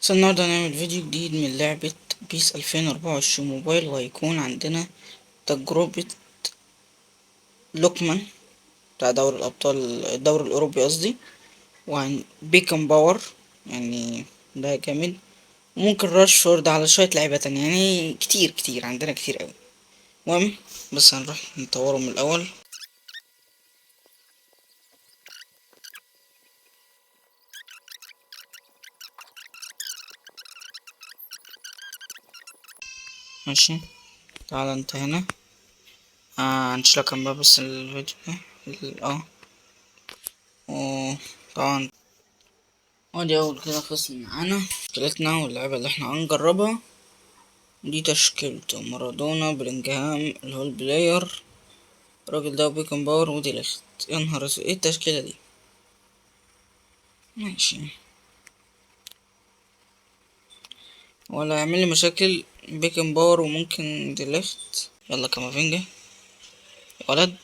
بس النهاردة هنعمل فيديو جديد من لعبة بيس 2024 موبايل، وهيكون عندنا تجربة لوكمان بتاع دوري الأبطال، الدوري الأوروبي قصدي، وعن بيكن باور يعني ده جامد. وممكن راشفورد على شوية لعيبة تانية، يعني كتير كتير عندنا كتير أوي. المهم بس هنروح نطوره من الأول. ماشي، تعال انت هنا. هنشيلك بقى بس الفيديو ده طبعا. ودي أول كده خصم معانا مشكلتنا واللعبة اللي احنا هنجربها. دي تشكيلته: مارادونا، بلينجهام، الهول بلاير، الراجل ده، وبيكن باور، ودي ليخت. يا نهار اسود، ايه التشكيلة دي؟ ماشي، ولا يعمل لي مشاكل بيكن باور وممكن دي ليخت. يلا كامافينجا يا ولد.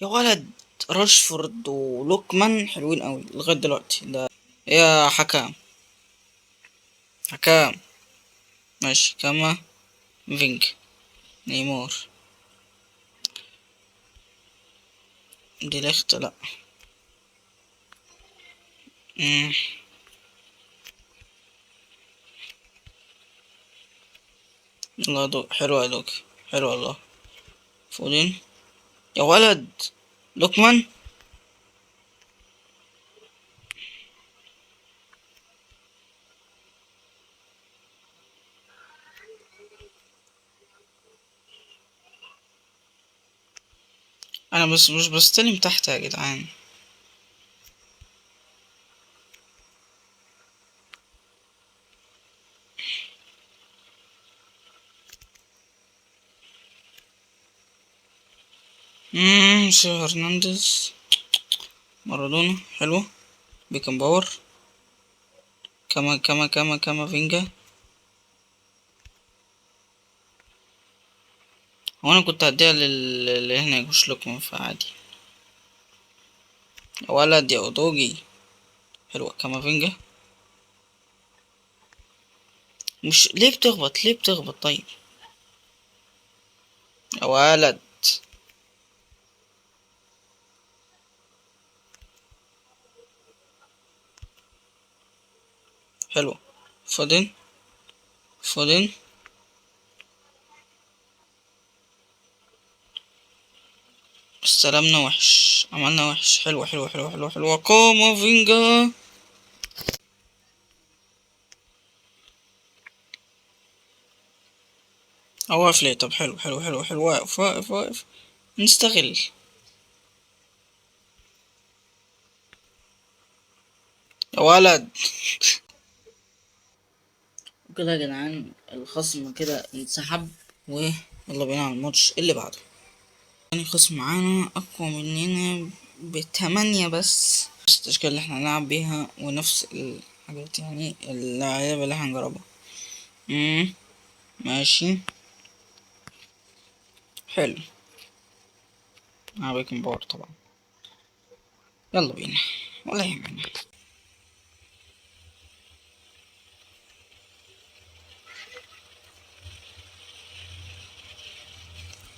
يا ولد، راشفورد ولوكمان حلوين قوي لغاية دلوقتي ده. يا حكام، حكام. ماشي، كاما فينج، نيمار، دي ليخت لا. مم. الله دوك حلو يا دوك، حلو والله. فودين يا ولد، لوكمان. انا بس مش بستلم تحت يا جدعان. سيو هرنانديز، مارادونا حلوة، بيكن باور، كما فينجا. هو انا كنت هديها اللي هنا مش لوكمان فعادي. يا ولد يا اوتوجي، حلوة كما فينجا. مش ليه بتخبط، ليه بتخبط طيب؟ يا ولد، حلوة. فودن، فودن. استلمنا وحش، عملنا وحش. حلوة حلوة حلوة حلوة حلوة كما فينجا. واقف ليه؟ طب حلو حلو حلو حلو، واقف واقف واقف. نستغل. يا ولد. وكده يا جدعان الخصم كده انسحب، ويلا بينا على الماتش اللي بعده. تاني خصم معانا أقوى مننا ب8 بس. نفس التشكيلة اللي احنا هنلعب بيها ونفس الحاجات، يعني اللعيبة اللي احنا هنجربها. ماشي، حلو. مع بيكن باور طبعا. يلا بينا، ولا يهمنا.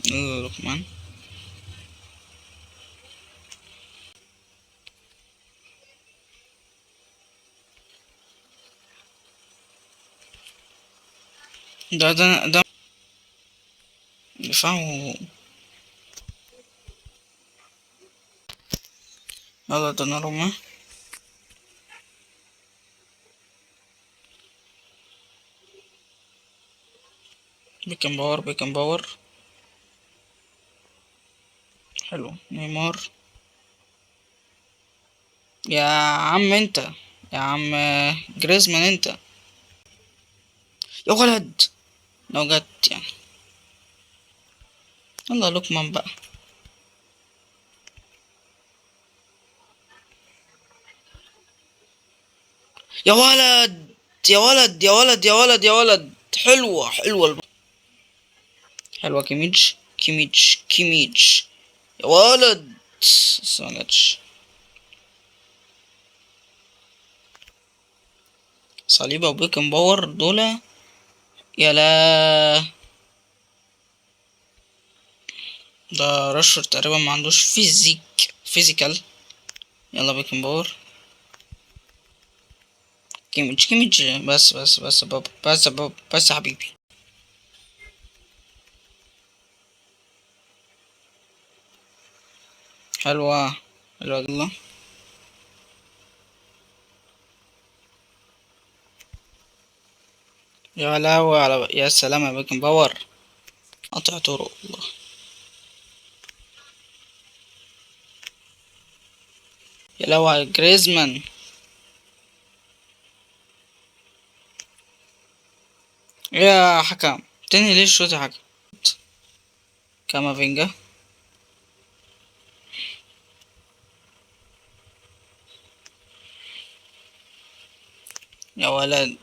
يلا لقمان. ده دفاعه. يلا دوناروما. بيكن باور، بيكن باور. حلو، نيمار. يا عم انت، يا عم جريزمان انت. يا ولد، لو جت يعني. يلا لوكمان بقى. يا ولد، يا ولد يا ولد يا ولد يا ولد. حلوة حلوة حلوة كيميتش كيميتش كيميتش. يا ولد، بس ما جاتش. صليبة وبيكن باور دول. يلا، ده رشر تقريبا ما عندوش فيزيكال. يلا بيكن باور. كيميج بس بابا، بس يا بابا، بس يا حبيبي. حلوة، حلوة يلا. يا لهوي على يا سلام يا بيكن باور. قطع طرق والله. يا لهوي على جريزمان. يا حكام، تاني ليش شوت يا حكام؟ كامافينجا. يا ولد،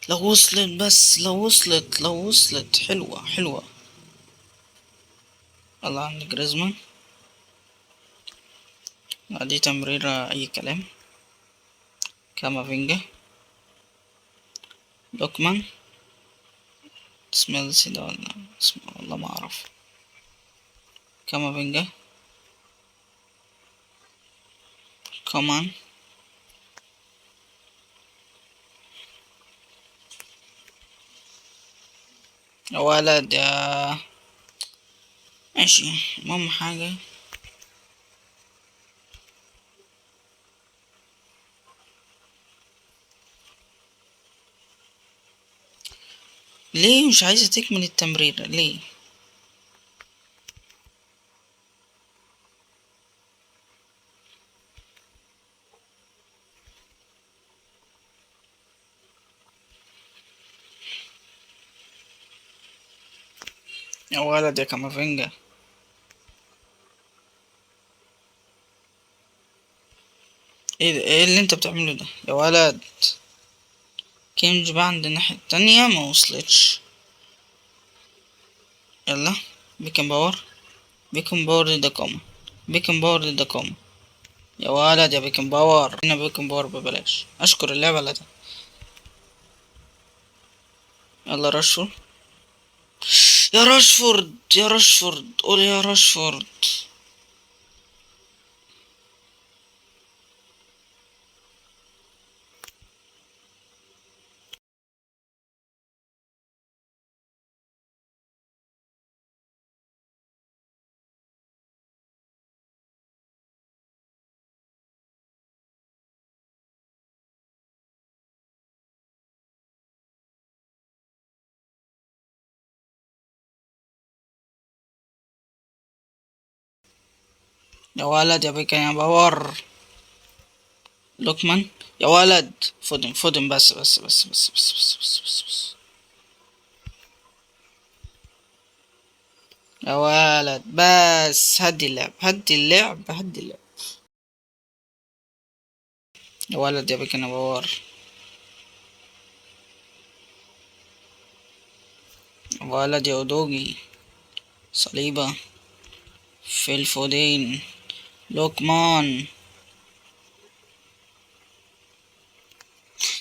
لو وصلت، بس لو وصلت حلوة حلوة. الله عند جريزمان. دي تمريرة أي كلام. كامافينجا. لوكمان. سميلسي ده ولا اسمه والله ما أعرف. كامافينجا. كمان. يا ولد يا. ماشي. المهم حاجة. ليه مش عايزة تكمل التمرير ليه؟ يا ولد يا كامافينجا. ايه ده؟ ايه اللي انت بتعمله ده يا ولد؟ كينج بقى عند الناحية التانية ما وصلتش. يلا. بيكن باور. بيكن باور ضد كوما. بيكن باور ضد كوما. يا ولد يا بيكن باور، هنا بيكن باور ببلاش، اشكر اللعبة على ده. يلا راشفورد. يا راشفورد يا راشفورد، قول يا راشفورد. يا ولد يا بيكن يا باور. لوكمان. يا ولد. فودن بس. يا ولد بس، هدي اللعب. يا ولد يا بيكن يا باور. يا ولد يا أودوجي. صليبة. في الفودين. لوكمان.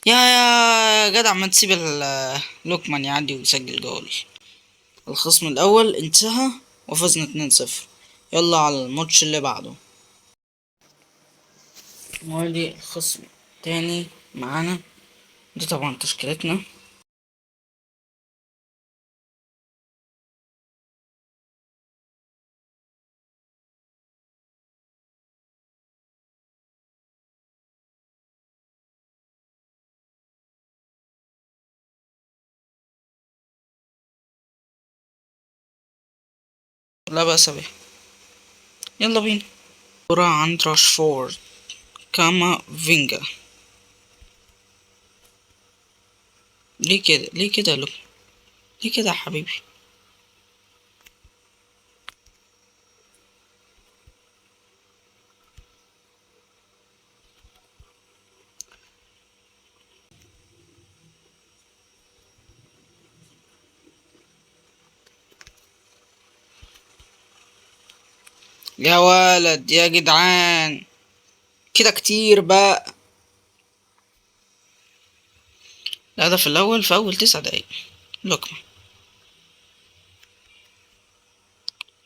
يا جدع، ما تسيب لوكمان يعدي ويسجل جول. الخصم الأول انتهى وفزنا 2-0. يلا على الماتش اللي بعده. وادي الخصم تاني معانا. دي طبعا تشكيلتنا. لا بأس به. يلا بينا. كرة عند راشفورد. كامافينجا. ليه كده يا لوك؟ ليه كده يا حبيبي؟ يا ولد يا جدعان، كده كتير بقى. الهدف الأول في أول 9 دقايق. لقمة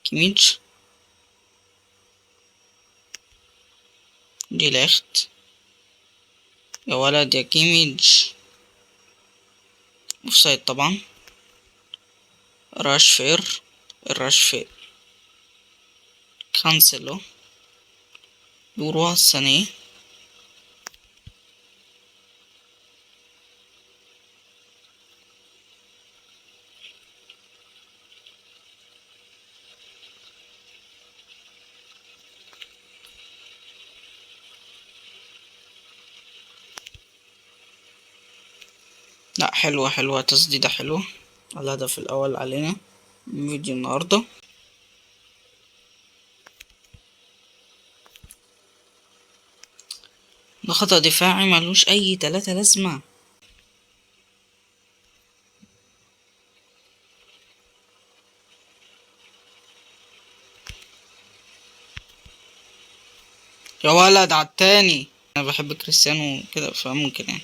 كيميتش دي لاخت. يا ولد يا كيميتش. اوفسايد طبعا. راشفير. الراشفير. كانسلو. يورو سانيه. لا، حلوة حلوة، تسديدة حلوة. الهدف الأول علينا من فيديو النهاردة. ده خطأ دفاعي ملوش أي 3 لازمة. يا ولد عالتاني. أنا بحب كريستيانو كده فممكن يعني.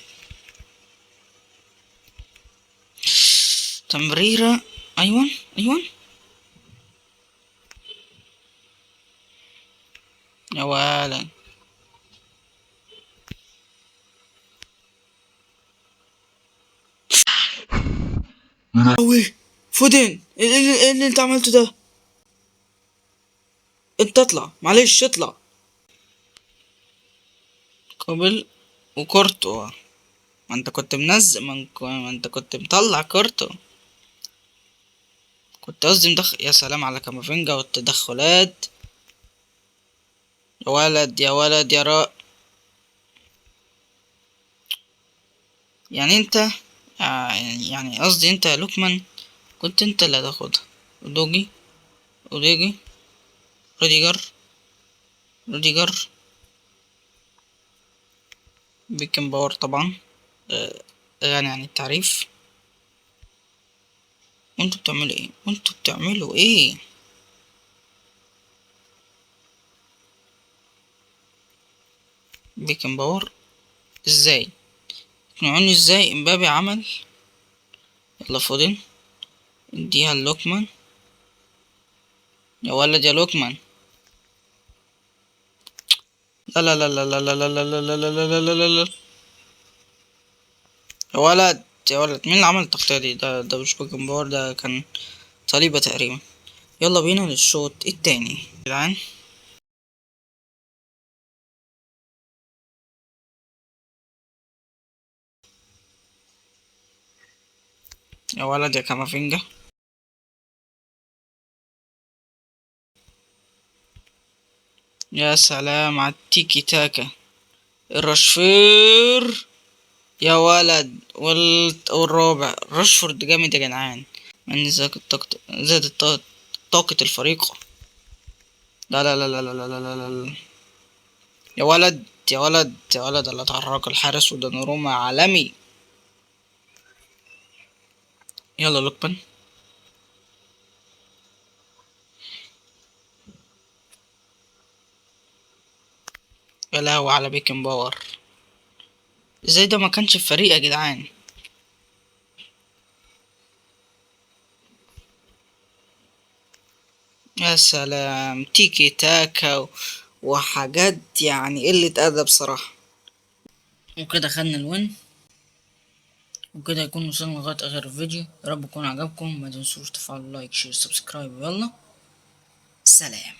تمريرة. أيوة أيوة. يا ولد. أوي فودين، إيه اللي انت عملته ده؟ انت اطلع معلش اطلع. قبل. وكورتوا. ما انت كنت منزل، ما انت كنت مطلع كورتوا. كنت قصدي مدخل. يا سلام على كامافينجا والتدخلات. يا ولد يا ولد يا يعني انت، يعني قصدي انت يا لوكمان، كنت انت اللي هتاخدها. دوجي. اوديجي. روديجر. روديجر. بيكن باور طبعا. غني عن التعريف. وانتوا بتعملوا ايه؟ وانتوا بتعملوا ايه؟ بيكن باور. ازاي؟ اقنعوني ازاي امبابي عمل. يلا فودن. اديها لوكمان. يا ولد يا لوكمان. لا لا لا لا لا لا لا لا لا لا لا لا لا لا لا. يا ولد يا ولد، مين اللي عمل التغطية دي؟ ده مش بيكن باور، ده كان صليبة تقريبا. يلا بينا للشوط التاني يا جدعان. يا ولد يا كامافينجا. يا سلام على التيكي تاكا. الرشفير. يا ولد والرابع راشفورد جامد يا جدعان. من زادت طاقة الفريق. لا لا لا لا لا لا لا لا لا. يا ولد يا ولد يا ولد، اللي اتحرك الحارس ودوناروما عالمي. يلا لوكمان. يا لهوي على بيكن باور. ازاي ده ما كانش في فريق يا جدعان؟ يا سلام تيكي تاكا وحاجات، يعني قلة أدب صراحة. وكده خدنا الوين. وكده يكون وصلنا لغاية آخر الفيديو. يا رب يكون عجبكم. ما تنسوش تفعلوا لايك شير سبسكرايب. يلا سلام.